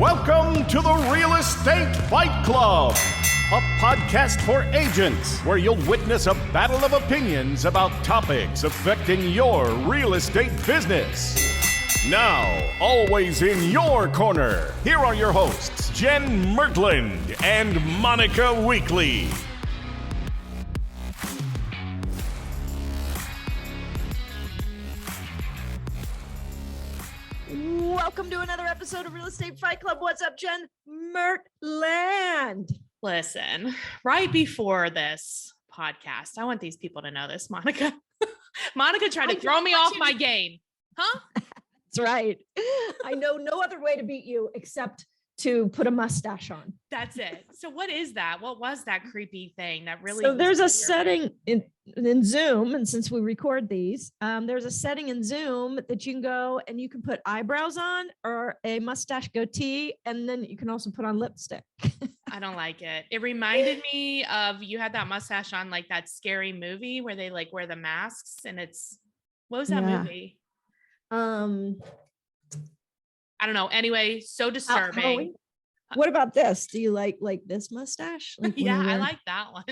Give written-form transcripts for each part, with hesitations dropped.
Welcome to the Real Estate Fight Club, a podcast for agents where you'll witness a battle of opinions about topics affecting your real estate business. Now, always in your corner, here are your hosts, Jen Mertland and Monica Weekly. Welcome to another episode of Real Estate Fight Club. What's up, Jen Mertland? Listen, right before this podcast, I want these people to know this, Monica. Monica tried to throw me off my game. Huh? That's right. I know no other way to beat you except to put a mustache on. That's it. So what is that? What was that creepy thing that really? So there's a setting in Zoom, and since we record these, there's a setting in Zoom that you can go and you can put eyebrows on or a mustache goatee, and then you can also put on lipstick. I don't like it. It reminded me of, you had that mustache on like that scary movie where they like wear the masks, and what was that movie? I don't know. Anyway, so disturbing. What about this? Do you like this mustache? Yeah, I like that one.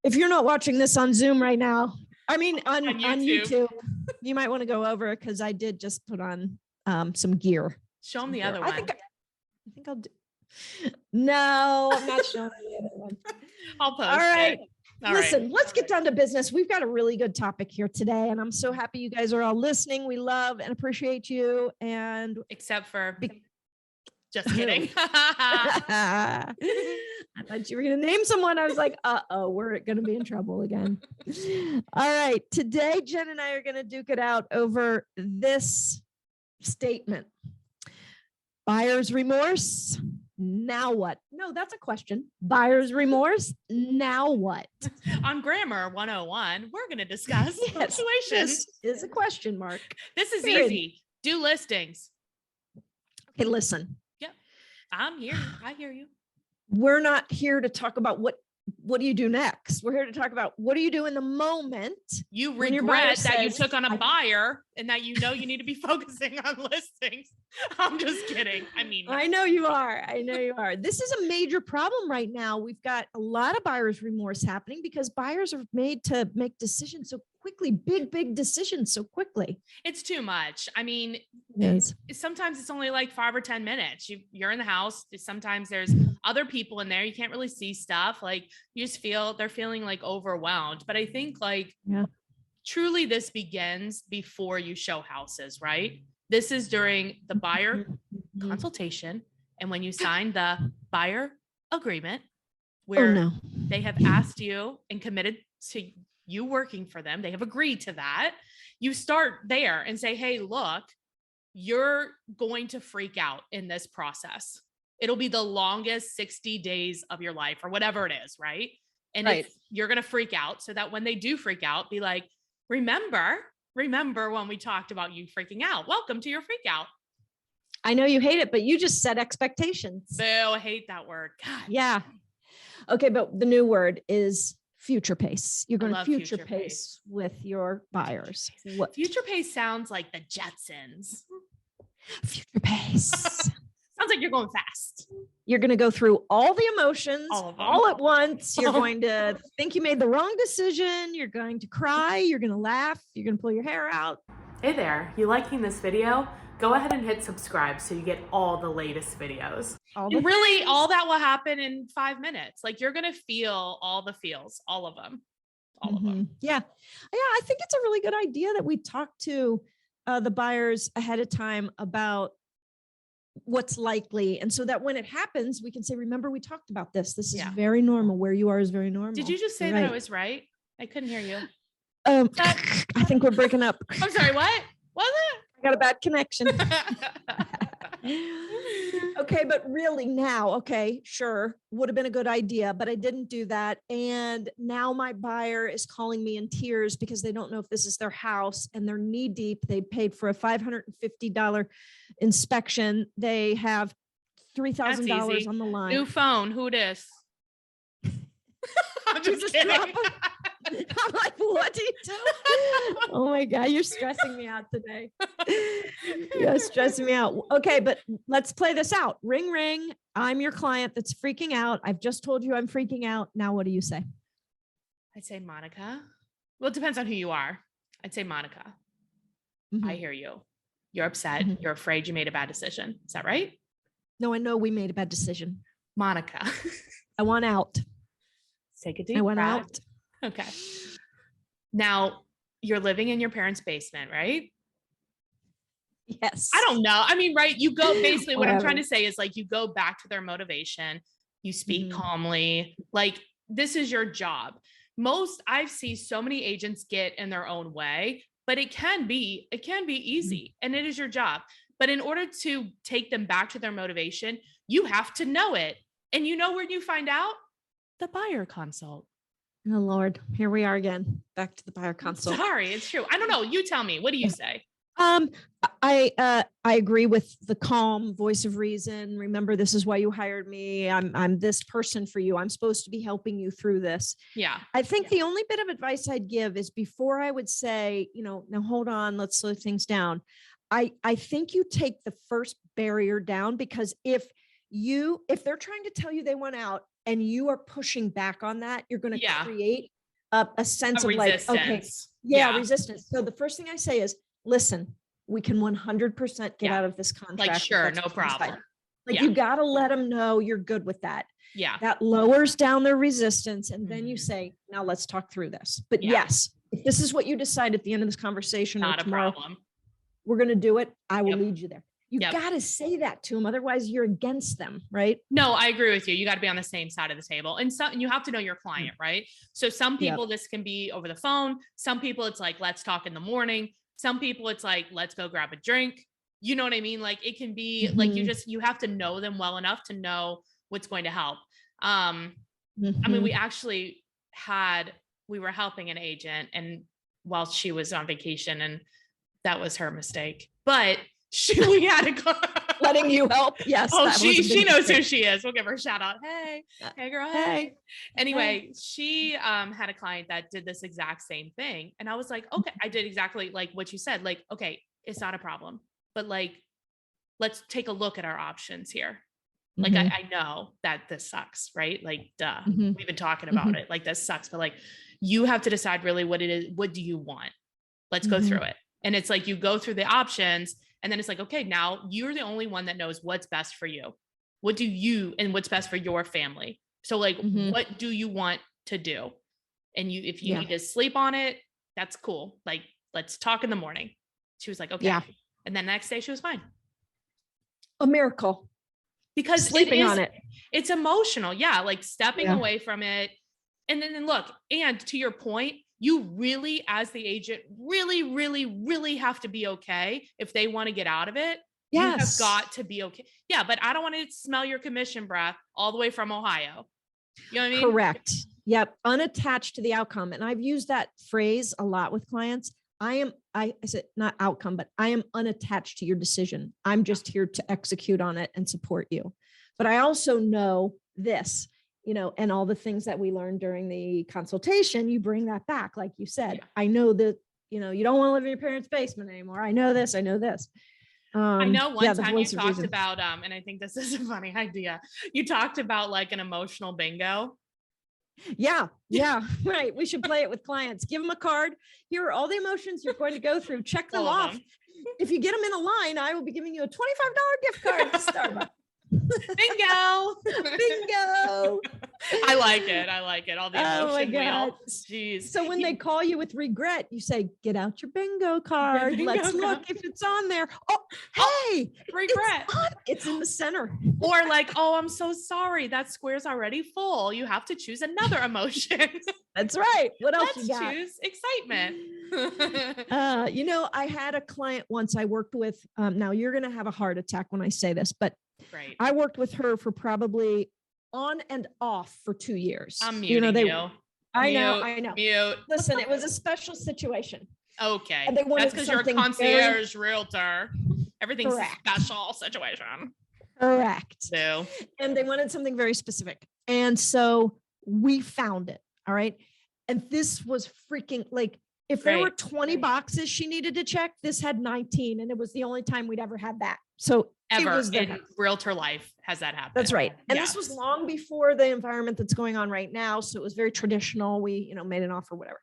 If you're not watching this on Zoom right now, I mean on YouTube, you might want to go over it because I did just put on some gear. Show them the other one. I think I'll do. No, I'm not showing the other one. I'll post All right. it. Listen, let's get down to business. We've got a really good topic here today, and I'm so happy you guys are all listening. We love and appreciate you. And except for just kidding. I thought you were going to name someone. I was like, we're going to be in trouble again. All right. Today, Jen and I are going to duke it out over this statement. Buyer's remorse. Now what? No, that's a question. Buyer's remorse. Now what? On Grammar 101, we're going to discuss punctuation. This is a question mark. This is easy. Do listings. Okay, listen. Yep. I'm here. I hear you. We're not here to talk about what do you do next. We're here to talk about what do you do in the moment. You regret that you took on a buyer and that you need to be focusing on listings. I'm just kidding. I know you are. This is a major problem right now. We've got a lot of buyer's remorse happening because buyers are made to make decisions so quickly, big decisions so quickly. It's too much. Sometimes it's only like 5 or 10 minutes. You're in the house. Sometimes there's other people in there. You can't really see stuff. Like you just they're feeling like overwhelmed. But I think truly this begins before you show houses, right? This is during the buyer consultation. And when you sign the buyer agreement, where they have asked you and committed to you working for them, they have agreed to that. You start there and say, hey, look, you're going to freak out in this process. It'll be the longest 60 days of your life or whatever it is, right? And you're going to freak out so that when they do freak out, be like, remember when we talked about you freaking out. Welcome to your freak out. I know you hate it, but you just set expectations. Boo, I hate that word. God. Yeah. Okay, but the new word is future pace. You're going to future pace with your buyers. What? Future pace sounds like the Jetsons. Future pace. Sounds like you're going fast. You're going to go through all the emotions all at once. You're going to think you made the wrong decision. You're going to cry. You're going to laugh. You're going to pull your hair out. Hey there, you liking this video? Go ahead and hit subscribe so you get all the latest videos. All that will happen in 5 minutes. Like you're going to feel all the feels, all of them. Yeah. I think it's a really good idea that we talk to the buyers ahead of time about what's likely. And so that when it happens, we can say, remember, we talked about this. This is very normal. Where you are is very normal. Did you just say that I was right? I couldn't hear you. I think we're breaking up. I'm sorry. What was it? I got a bad connection. Okay. But really now, sure. Would have been a good idea, but I didn't do that. And now my buyer is calling me in tears because they don't know if this is their house and they're knee deep. They paid for a $550 inspection. They have $3,000 on the line. New phone. Who it is? I'm just kidding. I'm like, what do you do? Oh my God, you're stressing me out today. You're stressing me out. Okay, but let's play this out. Ring, ring. I'm your client that's freaking out. I've just told you I'm freaking out. Now, what do you say? I'd say Monica. Well, it depends on who you are. I'd say Monica. I hear you. You're upset. You're afraid you made a bad decision. Is that right? No, I know we made a bad decision. Monica. I want out. Take a deep breath. I want out. Okay. Now, you're living in your parents' basement, right? Yes. I don't know. I mean, right. You go basically what I'm trying to say is like, you go back to their motivation. You speak calmly. Like, this is your job. I've seen so many agents get in their own way, but it can be easy and it is your job. But in order to take them back to their motivation, you have to know it. And you know where you find out? The buyer consult. Oh Lord, here we are again. Back to the buyer consult. Sorry, it's true. I don't know. You tell me. What do you say? I agree with the calm voice of reason. Remember, this is why you hired me. I'm this person for you. I'm supposed to be helping you through this. Yeah. I think the only bit of advice I'd give is before I would say, now hold on, let's slow things down. I think you take the first barrier down, because if they're trying to tell you they want out and you are pushing back on that, you're going to create a sense of resistance. Like, okay, resistance. So the first thing I say is, listen, we can 100% get out of this contract. Like, sure, no problem. Like, you got to let them know you're good with that. Yeah. That lowers down their resistance. And then you say, now let's talk through this. But yes, if this is what you decide at the end of this conversation, not or tomorrow, a problem. We're going to do it. I will lead you there. You got to say that to them. Otherwise you're against them. Right. No, I agree with you. You got to be on the same side of the table, and you have to know your client, right? So some people, this can be over the phone. Some people it's like, let's talk in the morning. Some people it's like, let's go grab a drink. You know what I mean? Like, it can be like, you have to know them well enough to know what's going to help. I mean, we were helping an agent, and while she was on vacation, and that was her mistake, but we had to go. Letting you help. Yes. Oh, she knows who she is. We'll give her a shout out. Hey girl. Hey. Anyway, she had a client that did this exact same thing. And I was like, okay, I did exactly like what you said. Like, okay, it's not a problem, but like, let's take a look at our options here. Like, I know that this sucks, right? Like, duh, we've been talking about it. Like, this sucks, but like, you have to decide really what it is. What do you want? Let's go through it. And it's like, you go through the options, and then it's like, okay, now you're the only one that knows what's best for you. What do you, and what's best for your family? So like, what do you want to do? And if you need to sleep on it, that's cool. Like, let's talk in the morning. She was like, okay. Yeah. And then the next day she was fine. A miracle. Because sleeping on it. It's emotional. Yeah. Like stepping away from it. And then look, and to your point, you really, as the agent, really, really, really have to be okay if they want to get out of it. Yes. You have got to be okay. Yeah, but I don't want to smell your commission breath all the way from Ohio. You know what I mean? Correct. Yep. Unattached to the outcome. And I've used that phrase a lot with clients. I said not outcome, but I am unattached to your decision. I'm just here to execute on it and support you. But I also know this, and all the things that we learned during the consultation, you bring that back. Like you said, I know that, you don't want to live in your parents' basement anymore. I know this. I know this. I know one time you talked about, and I think this is a funny idea. You talked about like an emotional bingo. Yeah. Right. We should play it with clients. Give them a card. Here are all the emotions you're going to go through. Check them off. If you get them in a line, I will be giving you a $25 gift card to Starbucks. Bingo. I like it. All the emotion. Oh my God. Jeez. So when they call you with regret, you say, get out your bingo card. Let's look if it's on there. Oh, hey, regret. It's in the center. Or like, oh, I'm so sorry. That square's already full. You have to choose another emotion. That's right. What else Let's you got? Choose excitement. I had a client once I worked with, now you're going to have a heart attack when I say this, but right. I worked with her for probably on and off for 2 years. I'm muting you. I know. Mute. Listen, it was a special situation. Okay. That's because you're a concierge realtor. Everything's a special situation. Correct. So. And they wanted something very specific. And so we found it. All right. And this was freaking like, if there were 20 boxes she needed to check, this had 19. And it was the only time we'd ever had that. So ever in realtor life has that happened. That's right. And this was long before the environment that's going on right now. So it was very traditional. We, made an offer, whatever.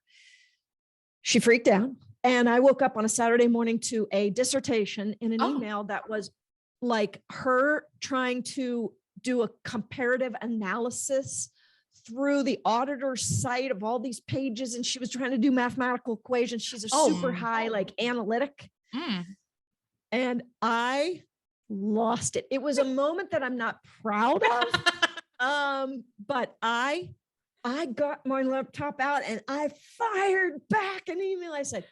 She freaked out. And I woke up on a Saturday morning to a dissertation in an email that was like her trying to do a comparative analysis through the auditor's site of all these pages. And she was trying to do mathematical equations. She's a super high, like analytic. And I lost it. It was a moment that I'm not proud of. But I got my laptop out and I fired back an email. I said,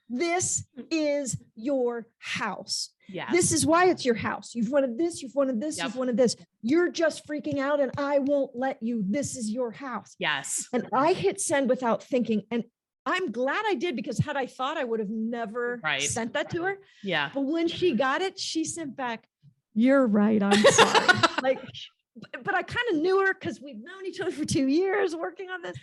this is your house. Yes. This is why it's your house. You've wanted this, you've wanted this, you've wanted this. You're just freaking out and I won't let you. This is your house. Yes. And I hit send without thinking. And I'm glad I did, because had I thought, I would have never sent that to her. Yeah. But when she got it, she sent back, you're right. I'm sorry. But I kind of knew her because we've known each other for 2 years working on this.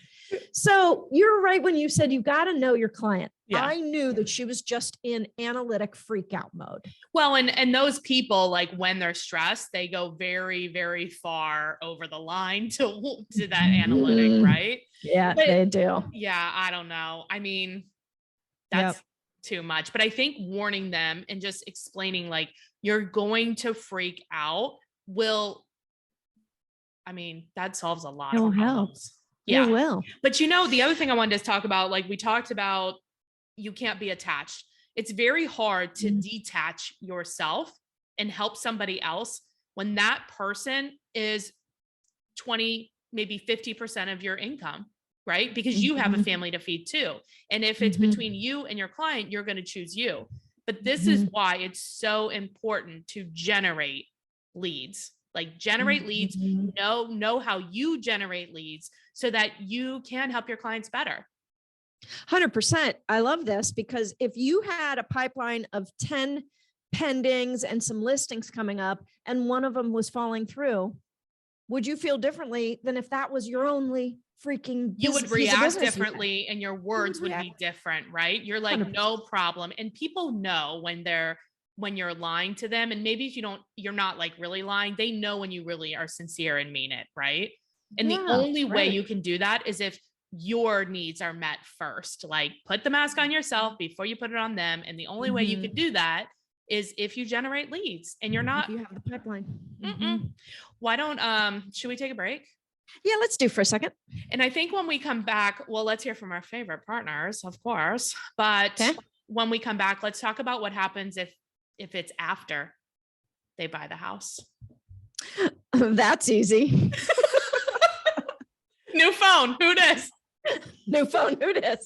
So you're right when you said you got to know your client. Yeah. I knew that she was just in analytic freak out mode. Well, and those people, like when they're stressed, they go very, very far over the line to that analytic, right? Yeah, but they do. Yeah, I don't know. I mean, that's too much. But I think warning them and just explaining like you're going to freak out that solves a lot of problems. Yeah. It will. But the other thing I wanted to talk about, like we talked about, you can't be attached. It's very hard to detach yourself and help somebody else when that person is 20, maybe 50% of your income, right? Because you have a family to feed too. And if it's between you and your client, you're going to choose you. But this is why it's so important to generate leads. Like generate leads, know how you generate leads so that you can help your clients better. 100%. I love this, because if you had a pipeline of 10 pendings and some listings coming up and one of them was falling through, would you feel differently than if that was your only freaking You would react differently and your words would be different, right? You're like, 100%. No problem. And people know when you're lying to them, and maybe if you're not like really lying, they know when you really are sincere and mean it. Right. And the only way you can do that is if your needs are met first. Like put the mask on yourself before you put it on them. And the only way you can do that is if you generate leads and you're not, you have the pipeline. Why don't, should we take a break? Yeah, let's do for a second. And I think when we come back, well, let's hear from our favorite partners, of course, but when we come back, let's talk about what happens if it's after they buy the house. That's easy. New phone. Who dis? New phone. Who dis?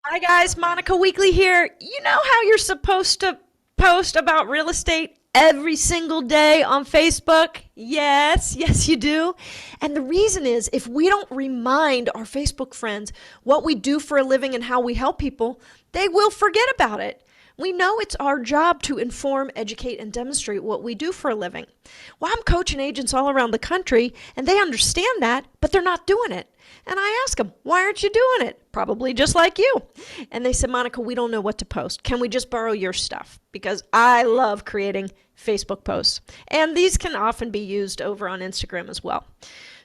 Hi guys, Monica Weekly here. You know how you're supposed to post about real estate every single day on Facebook? Yes, you do. And the reason is, if we don't remind our Facebook friends what we do for a living and how we help people, they will forget about it. We know it's our job to inform, educate, and demonstrate what we do for a living. Well, I'm coaching agents all around the country, and they understand that, but they're not doing it. And I ask them, why aren't you doing it? Probably just like you. And they said, Monica, we don't know what to post. Can we just borrow your stuff? Because I love creating Facebook posts. And these can often be used over on Instagram as well.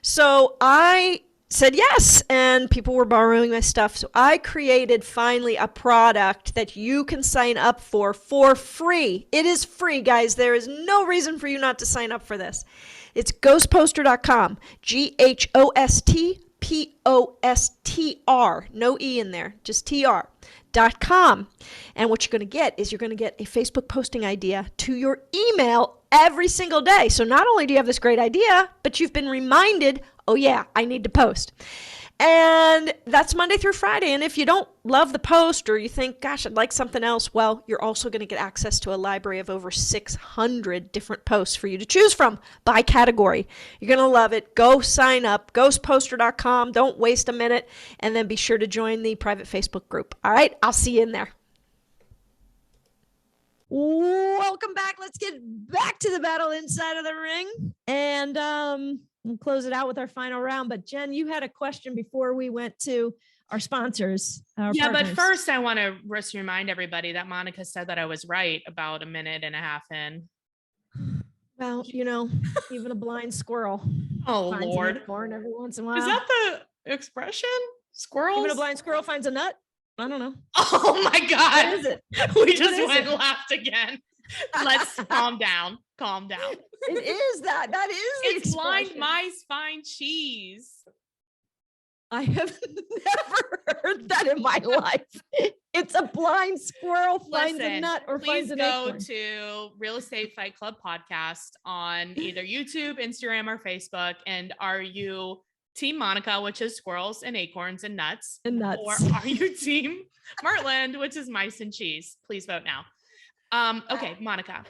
So I said yes, and people were borrowing my stuff. So I created finally a product that you can sign up for free. It is free, guys. There is no reason for you not to sign up for this. It's ghostposter.com, GHOSTPOSTR, no E in there, just TR.com. And what you're going to get is you're going to get a Facebook posting idea to your email every single day. So not only do you have this great idea, but you've been reminded, oh yeah, I need to post. And that's Monday through Friday. And if you don't love the post or you think, gosh, I'd like something else, well, you're also going to get access to a library of over 600 different posts for you to choose from by category. You're going to love it. Go sign up, ghostposter.com. Don't waste a minute. And then be sure to join the private Facebook group. All right, I'll see you in there. Welcome back. Let's get back to the battle inside of the ring. And we'll close it out with our final round. But Jen, you had a question before we went to our sponsors. Yeah, partners. but first I want to just remind everybody that Monica said that I was right about a minute and a half in. Well, even a blind squirrel. Oh, Lord. Corn every once in a while. Is that the expression? Squirrels? Even a blind squirrel finds a nut? I don't know. Oh my God. What is it? We just went and laughed again. Let's calm down. Calm down. It is that. That is It's blind mice find cheese. I have never heard that in my life. It's a blind squirrel finds a nut or finds an acorn. Please go to Real Estate Fight Club podcast on either YouTube, Instagram, or Facebook. And are you Team Monica, which is squirrels and acorns and nuts? Or are you Team Martland, which is mice and cheese? Please vote now. Okay, Monica.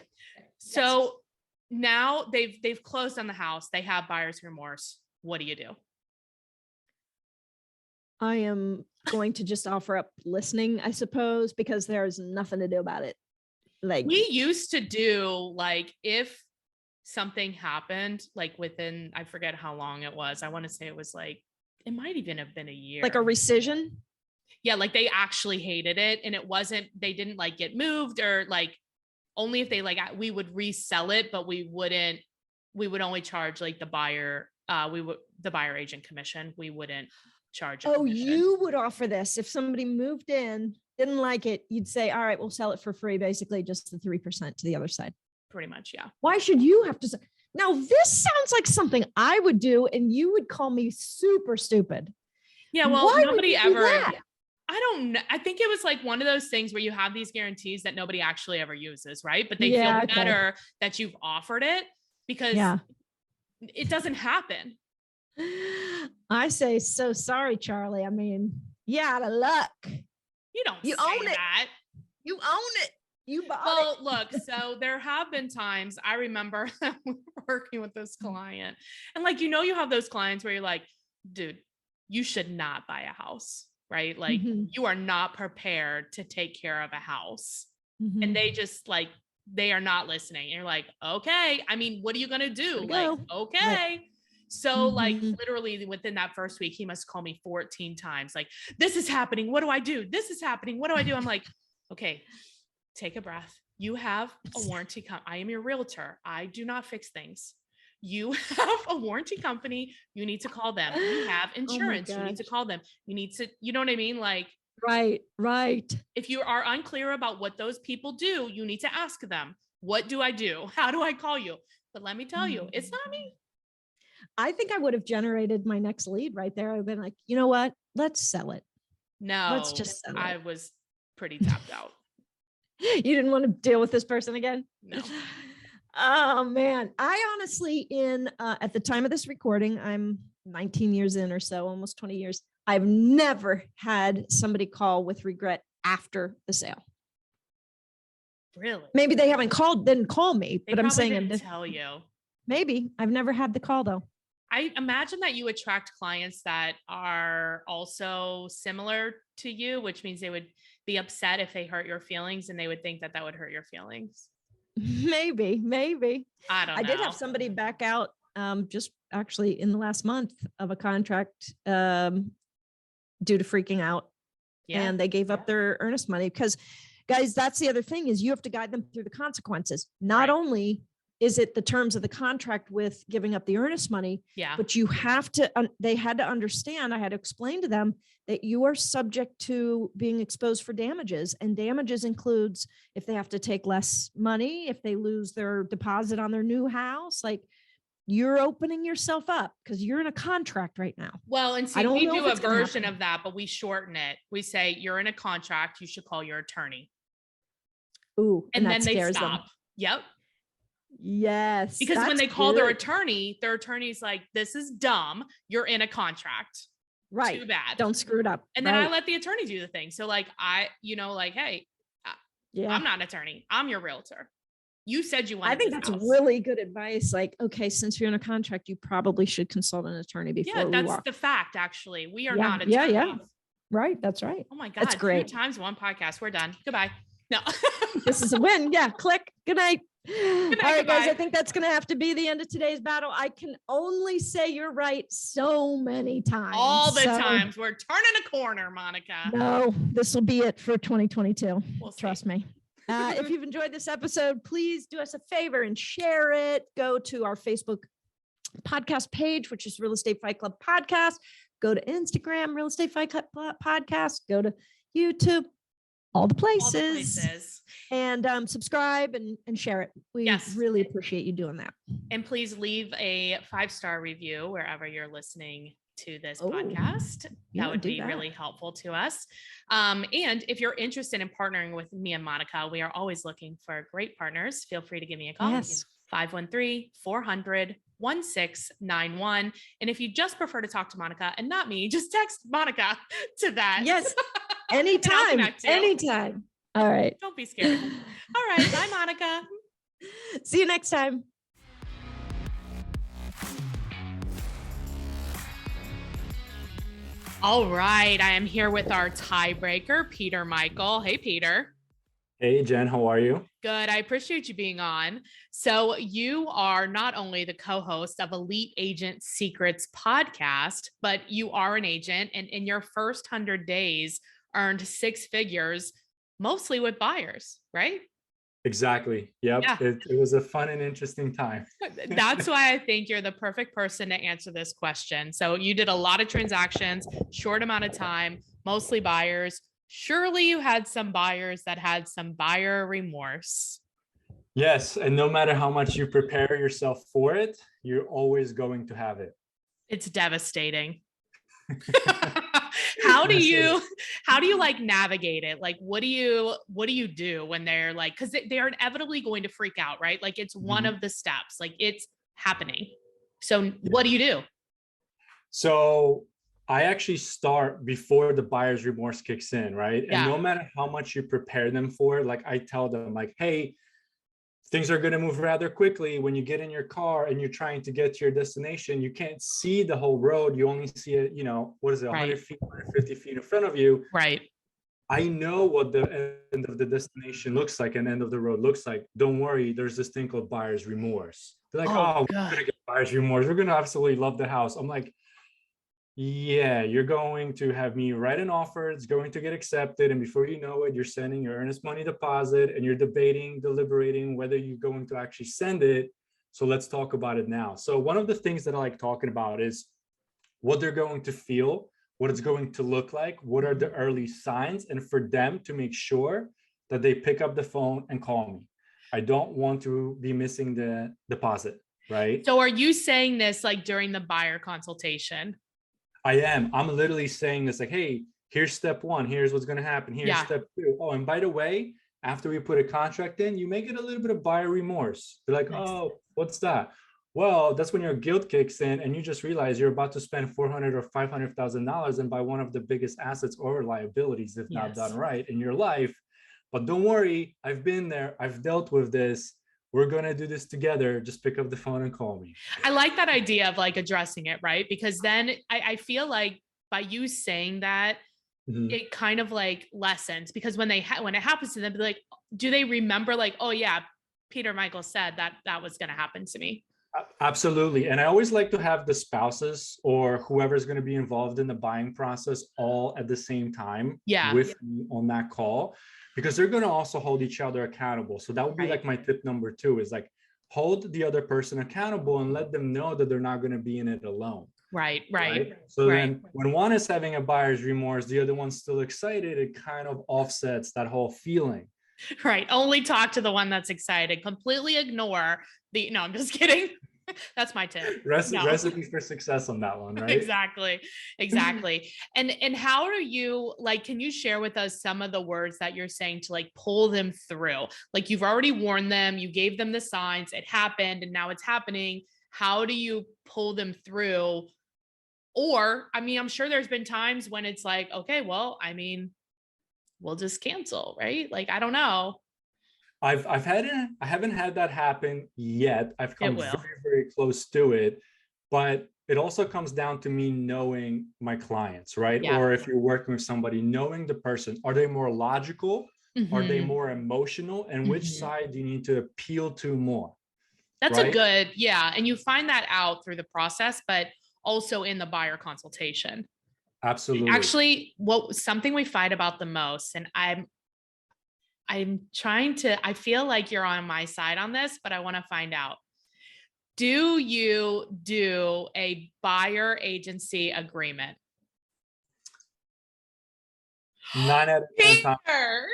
So now they've closed on the house. They have buyer's remorse. What do you do? I am going to just offer up listening, I suppose, because there's nothing to do about it. Like we used to do, like, if something happened, like within, I forget how long it was. I want to say it was like, it might even have been a year. Like a rescission? Yeah, like they actually hated it. And it wasn't, they didn't like get moved, or like only if they like, we would resell it, but we would only charge like the buyer agent commission. We wouldn't charge a commission. You would offer this if somebody moved in, didn't like it, you'd say, all right, we'll sell it for free, basically just the 3% to the other side. Pretty much, yeah. Why should you have to? Now, this sounds like something I would do, and you would call me super stupid. Yeah, well, nobody ever. I don't know. I think it was like one of those things where you have these guarantees that nobody actually ever uses, right? But they feel better that you've offered it because it doesn't happen. I say, so sorry, Charlie. I mean, out of luck. You don't you say own that. It. You own it. You bought it. Well, look, so there have been times I remember working with this client, and like, you have those clients where you're like, dude, you should not buy a house, right? Like you are not prepared to take care of a house. And they just like, they are not listening. And you're like, okay, I mean, what are you going to do? Like, okay. Right. So like literally within that first week, he must call me 14 times. Like, this is happening. What do I do? This is happening. What do I do? I'm like, okay, take a breath. You have a warranty. I am your realtor. I do not fix things. You have a warranty company. You need to call them. You have insurance. You need to call them. You need to, you know what I mean? Like, right. If you are unclear about what those people do, you need to ask them, what do I do? How do I call you? But let me tell you, it's not me. I think I would have generated my next lead right there. I've been like, you know what? Let's sell it. No, let's just sell it. I was pretty tapped out. You didn't want to deal with this person again? No. Oh man. I honestly, at the time of this recording, I'm 19 years in or so, almost 20 years. I've never had somebody call with regret after the sale. Really? Maybe they didn't call me, but I'm saying didn't tell you. Maybe. I've never had the call though. I imagine that you attract clients that are also similar to you, which means they would be upset if they hurt your feelings, and they would think that would hurt your feelings. Maybe. I don't know. I did have somebody back out just actually in the last month of a contract due to freaking out. Yeah. And they gave up their earnest money because, guys, that's the other thing is you have to guide them through the consequences. Not only is it the terms of the contract with giving up the earnest money, but you have to, they had to understand, I had to explain to them that you are subject to being exposed for damages, and damages includes if they have to take less money, if they lose their deposit on their new house, like you're opening yourself up because you're in a contract right now. Well, and see, we do a version of that, but we shorten it. We say, you're in a contract, you should call your attorney. Ooh, and then they stop. Them. Yep. Yes. Because when they call their attorney's like, this is dumb. You're in a contract. Right. Too bad. Don't screw it up. And then I let the attorney do the thing. So like, hey, I'm not an attorney. I'm your realtor. You said you wanted. I think that's really good advice. Like, okay, since you're in a contract, you probably should consult an attorney before. Yeah, that's the fact. Actually, we are not attorneys. Yeah. Right. That's right. Oh my God. That's great. 2 times one podcast. We're done. Goodbye. No. This is a win. Yeah. Click. Good night. All right, guys, I think that's going to have to be the end of today's battle. I can only say you're right so many times. All the times. We're turning a corner, Monica. No, this will be it for 2022. Trust me. If you've enjoyed this episode, please do us a favor and share it. Go to our Facebook podcast page, which is Real Estate Fight Club Podcast. Go to Instagram, Real Estate Fight Club Podcast. Go to YouTube. All the places. And subscribe and share it. We really appreciate you doing that. And please leave a 5-star review wherever you're listening to this podcast. That would be really helpful to us. And if you're interested in partnering with me and Monica, we are always looking for great partners. Feel free to give me a call. Yes. 513-400-1691. And if you just prefer to talk to Monica and not me, just text Monica to that. Yes. Anytime. Anytime. All right. Don't be scared. All right. Bye, Monica. See you next time. All right. I am here with our tiebreaker, Peter Michael. Hey, Peter. Hey, Jen. How are you? Good. I appreciate you being on. So you are not only the co-host of Elite Agent Secrets podcast, but you are an agent, and in your first 100 days earned 6 figures, mostly with buyers, right? Exactly. Yep. Yeah. It was a fun and interesting time. That's why I think you're the perfect person to answer this question. So you did a lot of transactions, short amount of time, mostly buyers. Surely you had some buyers that had some buyer remorse. Yes. And no matter how much you prepare yourself for it, you're always going to have it. It's devastating. How do you like navigate it? Like, what do you do when they're like, because they're inevitably going to freak out, right? Like it's one of the steps, like it's happening. So what do you do? So I actually start before the buyer's remorse kicks in, right? Yeah. And no matter how much you prepare them for it, like I tell them like, hey, things are going to move rather quickly. When you get in your car and you're trying to get to your destination, you can't see the whole road. You only see it, 100 feet, 150 feet in front of you. Right. I know what the end of the destination looks like and end of the road looks like. Don't worry. There's this thing called buyer's remorse. They're like, we're going to get buyer's remorse. We're going to absolutely love the house. I'm like, yeah, you're going to have me write an offer. It's going to get accepted. And before you know it, you're sending your earnest money deposit and you're deliberating whether you're going to actually send it. So let's talk about it now. So one of the things that I like talking about is what they're going to feel, what it's going to look like, what are the early signs, and for them to make sure that they pick up the phone and call me. I don't want to be missing the deposit, right? So are you saying this like during the buyer consultation? I am. I'm literally saying this like, hey, here's step 1. Here's what's going to happen. Here's step 2. Oh, and by the way, after we put a contract in, you may get a little bit of buyer remorse. They're like, oh, what's that? Well, that's when your guilt kicks in and you just realize you're about to spend $400,000 or $500,000 and buy one of the biggest assets or liabilities, if not done right, in your life. But don't worry, I've been there. I've dealt with this. We're going to do this together. Just pick up the phone and call me. I like that idea of like addressing it, right? Because then I feel like by you saying that, it kind of like lessens, because when it happens to them, like, do they remember like, oh yeah, Peter Michael said that was going to happen to me? Absolutely. And I always like to have the spouses or whoever's going to be involved in the buying process all at the same time with me on that call, because they're going to also hold each other accountable. So that would be like my tip number 2 is like hold the other person accountable and let them know that they're not going to be in it alone. Right. So then when one is having a buyer's remorse, the other one's still excited, it kind of offsets that whole feeling. Right. Only talk to the one that's excited. Completely ignore no, I'm just kidding. That's my tip. Recipe for success on that one, right? Exactly. And how do you like, can you share with us some of the words that you're saying to like pull them through? Like you've already warned them, you gave them the signs, it happened, and now it's happening. How do you pull them through? Or, I mean, I'm sure there's been times when it's like, okay, well, I mean, we'll just cancel, right? Like, I don't know. I haven't had that happen yet. I've come very, very close to it, but it also comes down to me knowing my clients, right? Or if you're working with somebody, knowing the person, are they more logical Are they more emotional? And which side do you need to appeal to more? That's a good, yeah. And you find that out through the process, but also in the buyer consultation. Absolutely. Actually, something we fight about the most, and I'm trying to, I feel like you're on my side on this, but I want to find out. Do you do a buyer agency agreement? 9 out of 10 times. Peter!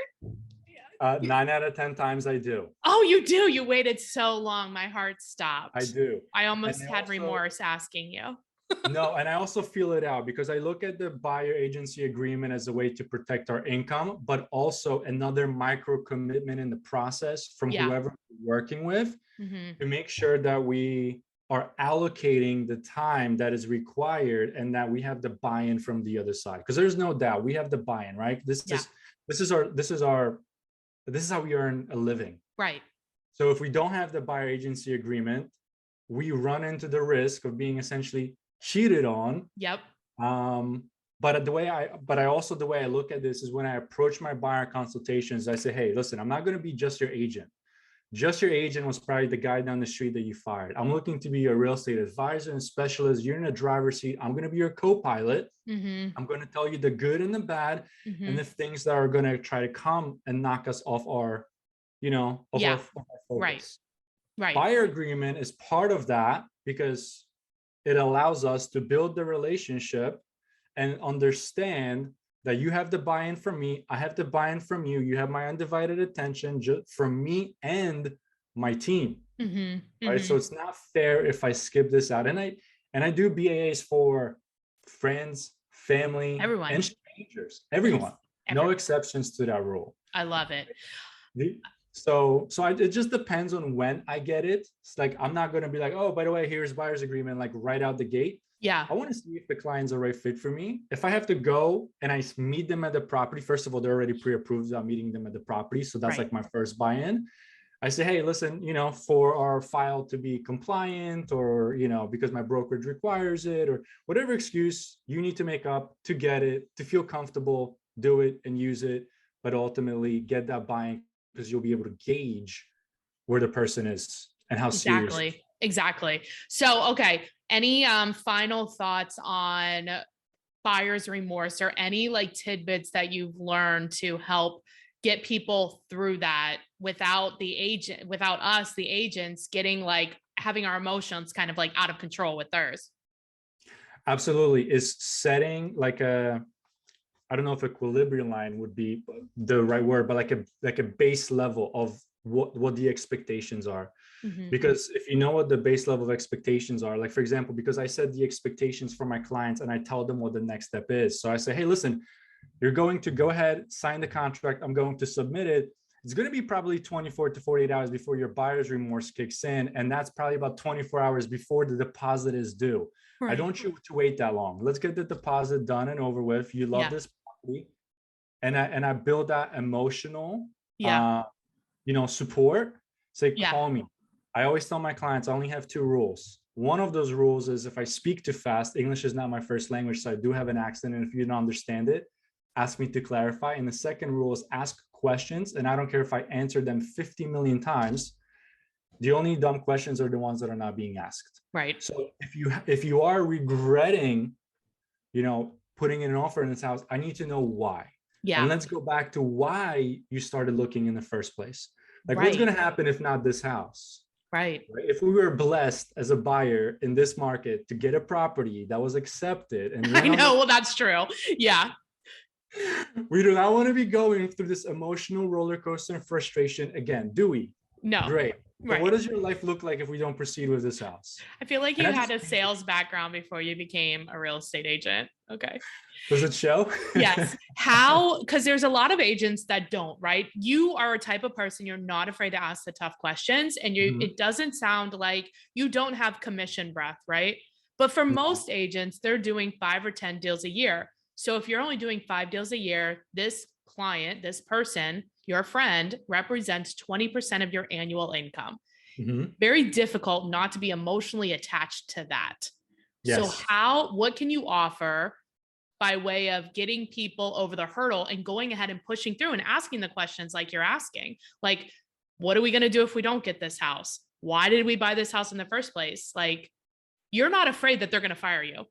9 out of 10 times I do. Oh, you do? You waited so long. My heart stopped. I do. I almost had remorse asking you. No, and I also feel it out because I look at the buyer agency agreement as a way to protect our income, but also another micro commitment in the process from whoever we're working with to make sure that we are allocating the time that is required and that we have the buy-in from the other side. Because there's no doubt we have the buy-in, right? This is how we earn a living. Right. So if we don't have the buyer agency agreement, we run into the risk of being essentially cheated on. Yep. But the way I look at this is when I approach my buyer consultations, I say, hey, listen, I'm not going to be just your agent. Just your agent was probably the guy down the street that you fired. I'm looking to be your real estate advisor and specialist. You're in a driver's seat. I'm going to be your co-pilot. I'm going to tell you the good and the bad and the things that are going to try to come and knock us off our, our focus. Right. Buyer agreement is part of that because it allows us to build the relationship and understand that you have the buy-in from me, I have the buy-in from you, you have my undivided attention from me and my team. Right. So it's not fair if I skip this out. And I do BAAs for friends, family, everyone, and strangers, everyone. No exceptions to that rule. I love it. So it just depends on when I get it. It's like, I'm not going to be like, oh, by the way, here's buyer's agreement, like right out the gate. Yeah. I want to see if the client's the right fit for me. If I have to go and I meet them at the property, first of all, they're already pre-approved. I'm meeting them at the property. So that's like my first buy-in. I say, hey, listen, for our file to be compliant or, because my brokerage requires it or whatever excuse you need to make up to get it, to feel comfortable, do it and use it, but ultimately get that buy-in because you'll be able to gauge where the person is and how serious. Exactly. So, okay. Any final thoughts on buyer's remorse or any like tidbits that you've learned to help get people through that without us, the agents getting having our emotions kind of out of control with theirs? Absolutely. Is setting I don't know if equilibrium line would be the right word, but like a base level of what the expectations are. Because if you know what the base level of expectations are, like for example, because I set the expectations for my clients and I tell them what the next step is. So I say, hey, listen, you're going to go ahead, sign the contract. I'm going to submit it. It's going to be probably 24 to 48 hours before your buyer's remorse kicks in. And that's probably about 24 hours before the deposit is due. Right. I don't want you to wait that long. Let's get the deposit done and over with. You love this property. And I build that emotional, support. Say, call me. I always tell my clients, I only have 2 rules. One of those rules is if I speak too fast, English is not my first language, so I do have an accent. And if you don't understand it, ask me to clarify. And the second rule is ask questions. And I don't care if I answer them 50 million times. The only dumb questions are the ones that are not being asked. Right. So if you are regretting, putting in an offer in this house, I need to know why. Yeah. And let's go back to why you started looking in the first place. What's going to happen if not this house? Right. If we were blessed as a buyer in this market to get a property that was accepted. And I know, well, that's true. Yeah. We do not want to be going through this emotional roller coaster and frustration again, do we? No. Great. But what does your life look like if we don't proceed with this house? I feel like you had a sales background before you became a real estate agent. Okay. Does it show? Yes. Because there's a lot of agents that don't, right? You are a type of person, you're not afraid to ask the tough questions. And it doesn't sound like you don't have commission breath, right? But for most agents, they're doing 5 or 10 deals a year. So if you're only doing 5 deals a year, this client, this person, your friend represents 20% of your annual income. Very difficult not to be emotionally attached to that. Yes. So what can you offer by way of getting people over the hurdle and going ahead and pushing through and asking the questions like you're asking. Like, what are we going to do if we don't get this house? Why did we buy this house in the first place? Like, you're not afraid that they're going to fire you.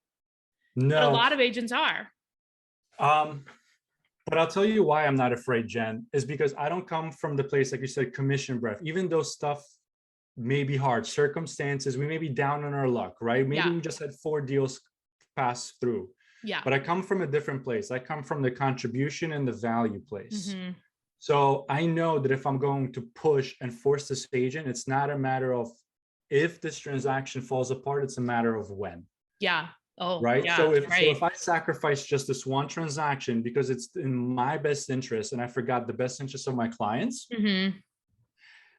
No. But a lot of agents are. But I'll tell you why I'm not afraid, Jen, is because I don't come from the place, like you said, commission breath. Even though stuff may be hard, circumstances, we may be down on our luck, right? Maybe we just had 4 deals pass through. Yeah. But I come from a different place. I come from the contribution and the value place. So I know that if I'm going to push and force this agent, it's not a matter of if this transaction falls apart, it's a matter of when. Yeah. Oh, right. Yeah, So if I sacrifice just this one transaction because it's in my best interest and I forgot the best interest of my clients,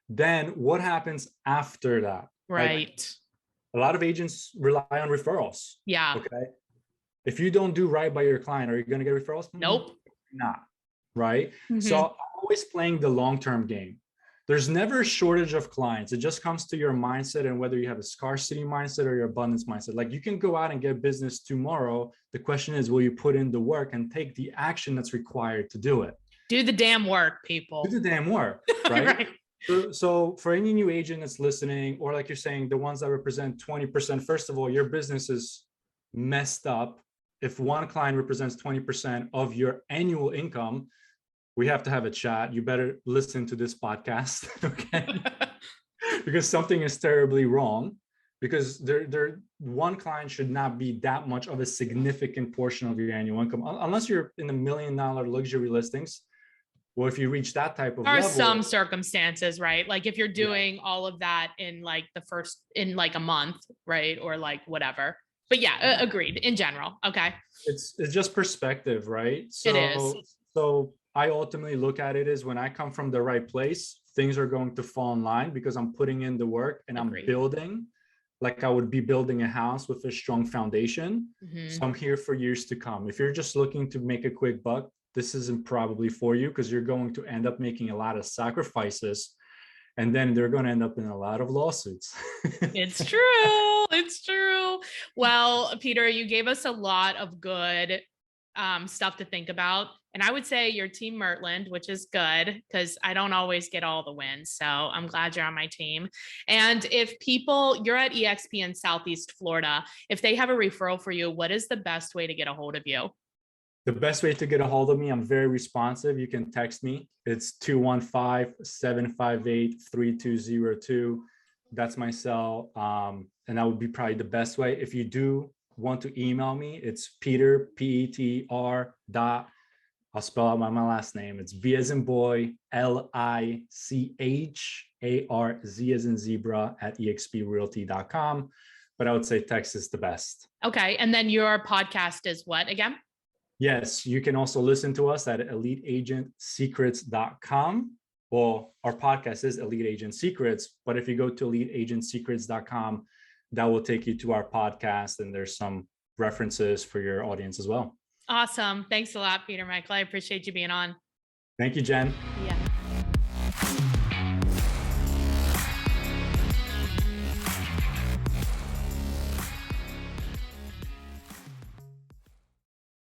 then what happens after that? Right. Like, a lot of agents rely on referrals. Yeah. Okay. If you don't do right by your client, are you going to get referrals? Nope. Not. Right. So I'm always playing the long-term game. There's never a shortage of clients. It just comes to your mindset and whether you have a scarcity mindset or your abundance mindset. Like, you can go out and get business tomorrow. The question is, will you put in the work and take the action that's required to do it? Do the damn work, people. Do the damn work, right? So for any new agent that's listening, or like you're saying, the ones that represent 20%, first of all, your business is messed up. If one client represents 20% of your annual income, we have to have a chat. You better listen to this podcast, okay? Because something is terribly wrong. Because one client should not be that much of a significant portion of your annual income, unless you're in the $1 million luxury listings. Well, if you reach that type of level, some circumstances, right? Like if you're doing all of that in like in like a month, right? Or like whatever. But yeah, agreed in general. Okay. It's just perspective, right? So, it is. So I ultimately look at it as when I come from the right place, things are going to fall in line because I'm putting in the work and I'm building like I would be building a house with a strong foundation. So I'm here for years to come. If you're just looking to make a quick buck, this isn't probably for you because you're going to end up making a lot of sacrifices and then they're going to end up in a lot of lawsuits. It's true. It's true. Well, Peter, you gave us a lot of good stuff to think about. And I would say you're Team Mertland, which is good because I don't always get all the wins. So I'm glad you're on my team. And if you're at EXP in Southeast Florida, if they have a referral for you, what is the best way to get a hold of you? The best way to get a hold of me, I'm very responsive. You can text me. It's 215-758-3202. That's my cell. And that would be probably the best way. If you do want to email me, it's Peter, P-E-T-R dot, I'll spell out my last name. It's B as in boy, L-I-C-H-A-R-Z as in zebra at exprealty.com. But I would say text is the best. Okay. And then your podcast is what again? Yes, you can also listen to us at eliteagentsecrets.com. Well, our podcast is Elite Agent Secrets, but if you go to eliteagentsecrets.com, that will take you to our podcast, and there's some references for your audience as well. Awesome. Thanks a lot, Peter Michael. I appreciate you being on. Thank you, Jen. Yeah.